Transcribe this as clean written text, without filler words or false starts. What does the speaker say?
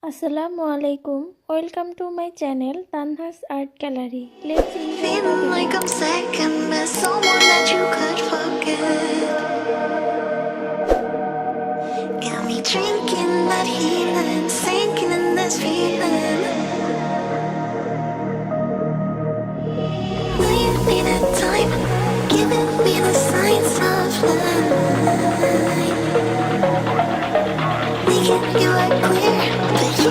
Assalamu alaikum. Welcome to my channel Tanha's Art Gallery. Let's enjoy the Feeling video. like I'm second best, someone that you could forget. Got me drinking that healing, sinking in this feeling. Leave me the time, giving me the signs of life. Making you look clear, but you